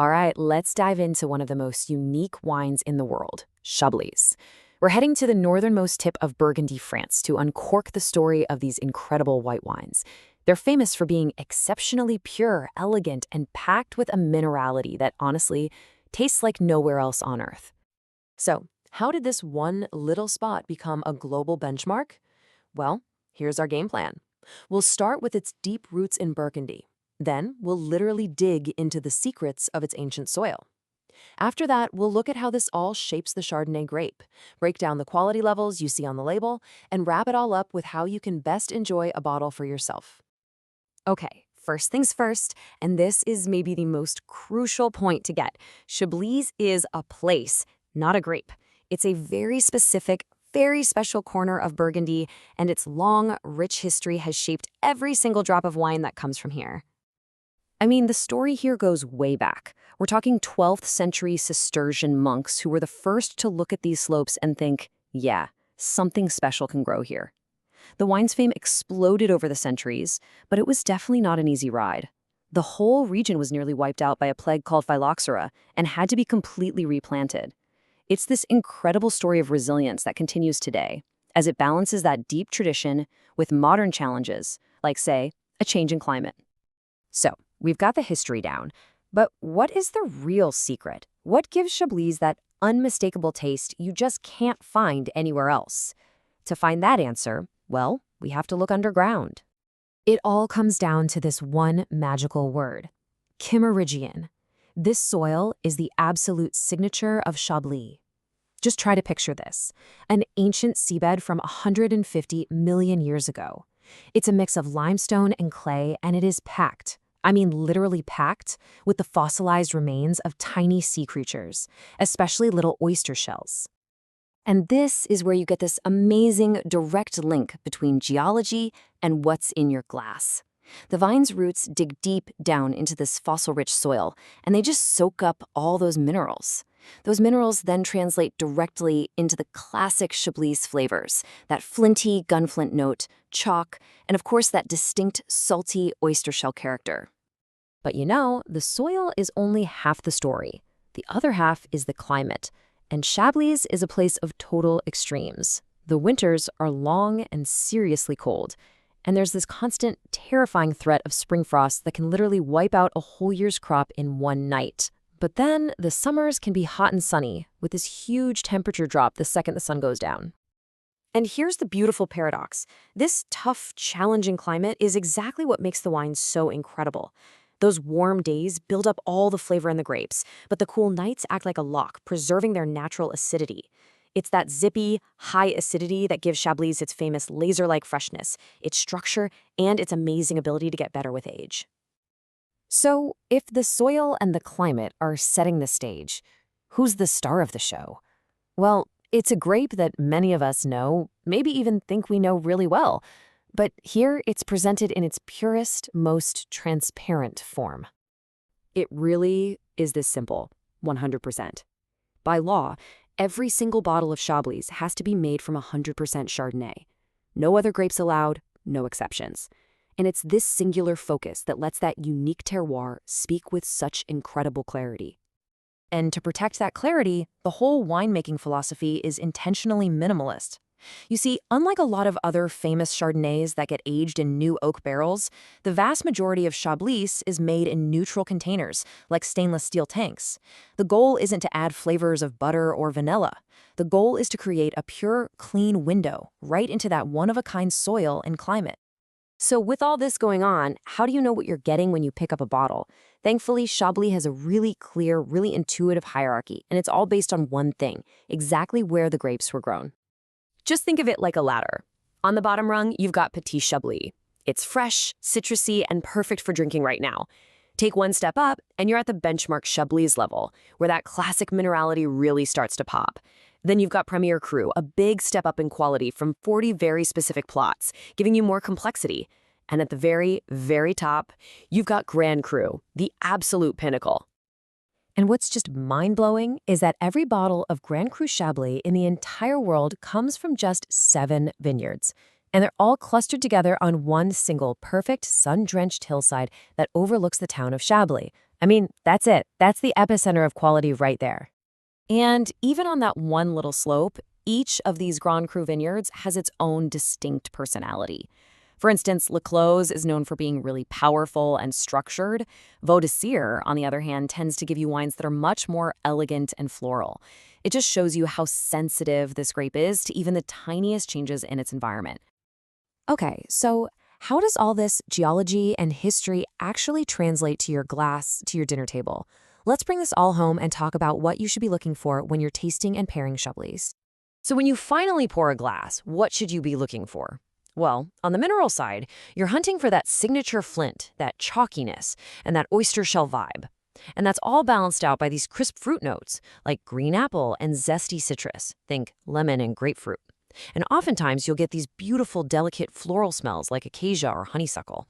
All right, let's dive into one of the most unique wines in the world, Chablis. We're heading to the northernmost tip of Burgundy, France, to uncork the story of these incredible white wines. They're famous for being exceptionally pure, elegant, and packed with a minerality that honestly tastes like nowhere else on earth. So, how did this one little spot become a global benchmark? Well, here's our game plan. We'll start with its deep roots in Burgundy. Then, we'll literally dig into the secrets of its ancient soil. After that, we'll look at how this all shapes the Chardonnay grape, break down the quality levels you see on the label, and wrap it all up with how you can best enjoy a bottle for yourself. Okay, first things first, and this is maybe the most crucial point to get. Chablis is a place, not a grape. It's a very specific, very special corner of Burgundy, and its long, rich history has shaped every single drop of wine that comes from here. I mean, the story here goes way back. We're talking 12th century Cistercian monks who were the first to look at these slopes and think, yeah, something special can grow here. The wine's fame exploded over the centuries, but it was definitely not an easy ride. The whole region was nearly wiped out by a plague called phylloxera and had to be completely replanted. It's this incredible story of resilience that continues today, as it balances that deep tradition with modern challenges, like, say, a change in climate. So, we've got the history down, but what is the real secret? What gives Chablis that unmistakable taste you just can't find anywhere else? To find that answer, well, we have to look underground. It all comes down to this one magical word, Kimmeridgian. This soil is the absolute signature of Chablis. Just try to picture this, an ancient seabed from 150 million years ago. It's a mix of limestone and clay, and it is packed. I mean literally packed with the fossilized remains of tiny sea creatures, especially little oyster shells. And this is where you get this amazing direct link between geology and what's in your glass. The vine's roots dig deep down into this fossil-rich soil, and they just soak up all those minerals. Those minerals then translate directly into the classic Chablis flavors, that flinty gunflint note, chalk, and of course that distinct salty oyster shell character. But you know, the soil is only half the story. The other half is the climate. And Chablis is a place of total extremes. The winters are long and seriously cold, and there's this constant, terrifying threat of spring frost that can literally wipe out a whole year's crop in one night. But then the summers can be hot and sunny, with this huge temperature drop the second the sun goes down. And here's the beautiful paradox. This tough, challenging climate is exactly what makes the wine so incredible. Those warm days build up all the flavor in the grapes, but the cool nights act like a lock, preserving their natural acidity. It's that zippy, high acidity that gives Chablis its famous laser-like freshness, its structure, and its amazing ability to get better with age. So, if the soil and the climate are setting the stage, who's the star of the show? Well, it's a grape that many of us know, maybe even think we know really well. But here it's presented in its purest, most transparent form. It really is this simple, 100%. By law, every single bottle of Chablis has to be made from 100% Chardonnay. No other grapes allowed, no exceptions. And it's this singular focus that lets that unique terroir speak with such incredible clarity. And to protect that clarity, the whole winemaking philosophy is intentionally minimalist. You see, unlike a lot of other famous Chardonnays that get aged in new oak barrels, the vast majority of Chablis is made in neutral containers, like stainless steel tanks. The goal isn't to add flavors of butter or vanilla. The goal is to create a pure, clean window right into that one-of-a-kind soil and climate. So with all this going on, how do you know what you're getting when you pick up a bottle? Thankfully, Chablis has a really clear, really intuitive hierarchy, and it's all based on one thing, exactly where the grapes were grown. Just think of it like a ladder. On the bottom rung, you've got Petit Chablis. It's fresh, citrusy, and perfect for drinking right now. Take one step up, and you're at the benchmark Chablis level, where that classic minerality really starts to pop. Then you've got Premier Cru, a big step up in quality from 40 very specific plots, giving you more complexity. And at the very, very top, you've got Grand Cru, the absolute pinnacle. And what's just mind-blowing is that every bottle of Grand Cru Chablis in the entire world comes from just 7 vineyards. And they're all clustered together on one single perfect sun-drenched hillside that overlooks the town of Chablis, I mean, that's it. That's the epicenter of quality right there. And even on that one little slope, each of these Grand Cru vineyards has its own distinct personality. For instance, Le Clos is known for being really powerful and structured. Vaux de Cire, on the other hand, tends to give you wines that are much more elegant and floral. It just shows you how sensitive this grape is to even the tiniest changes in its environment. Okay, so how does all this geology and history actually translate to your glass, to your dinner table? Let's bring this all home and talk about what you should be looking for when you're tasting and pairing Chablis. So when you finally pour a glass, what should you be looking for? Well, on the mineral side, you're hunting for that signature flint, that chalkiness, and that oyster shell vibe. And that's all balanced out by these crisp fruit notes, like green apple and zesty citrus. Think lemon and grapefruit. And oftentimes, you'll get these beautiful, delicate floral smells like acacia or honeysuckle.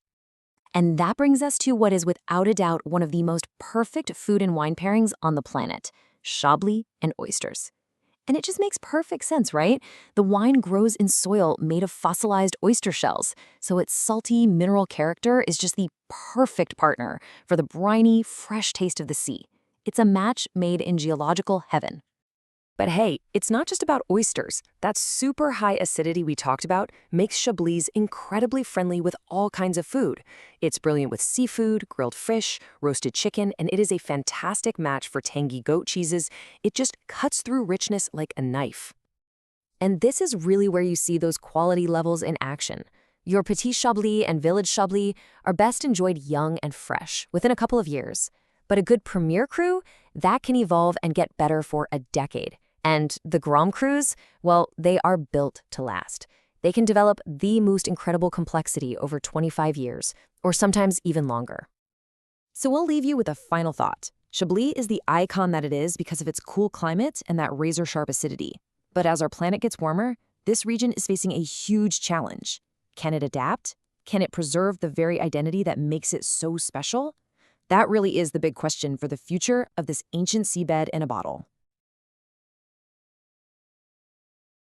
And that brings us to what is without a doubt one of the most perfect food and wine pairings on the planet, Chablis and oysters. And it just makes perfect sense, right? The wine grows in soil made of fossilized oyster shells, so its salty mineral character is just the perfect partner for the briny, fresh taste of the sea. It's a match made in geological heaven. But hey, it's not just about oysters. That super high acidity we talked about makes Chablis incredibly friendly with all kinds of food. It's brilliant with seafood, grilled fish, roasted chicken, and it is a fantastic match for tangy goat cheeses. It just cuts through richness like a knife. And this is really where you see those quality levels in action. Your Petit Chablis and Village Chablis are best enjoyed young and fresh, within a couple of years. But a good Premier Cru, that can evolve and get better for a decade. And the Grand Crus, well, they are built to last. They can develop the most incredible complexity over 25 years, or sometimes even longer. So we'll leave you with a final thought. Chablis is the icon that it is because of its cool climate and that razor-sharp acidity. But as our planet gets warmer, this region is facing a huge challenge. Can it adapt? Can it preserve the very identity that makes it so special? That really is the big question for the future of this ancient seabed in a bottle.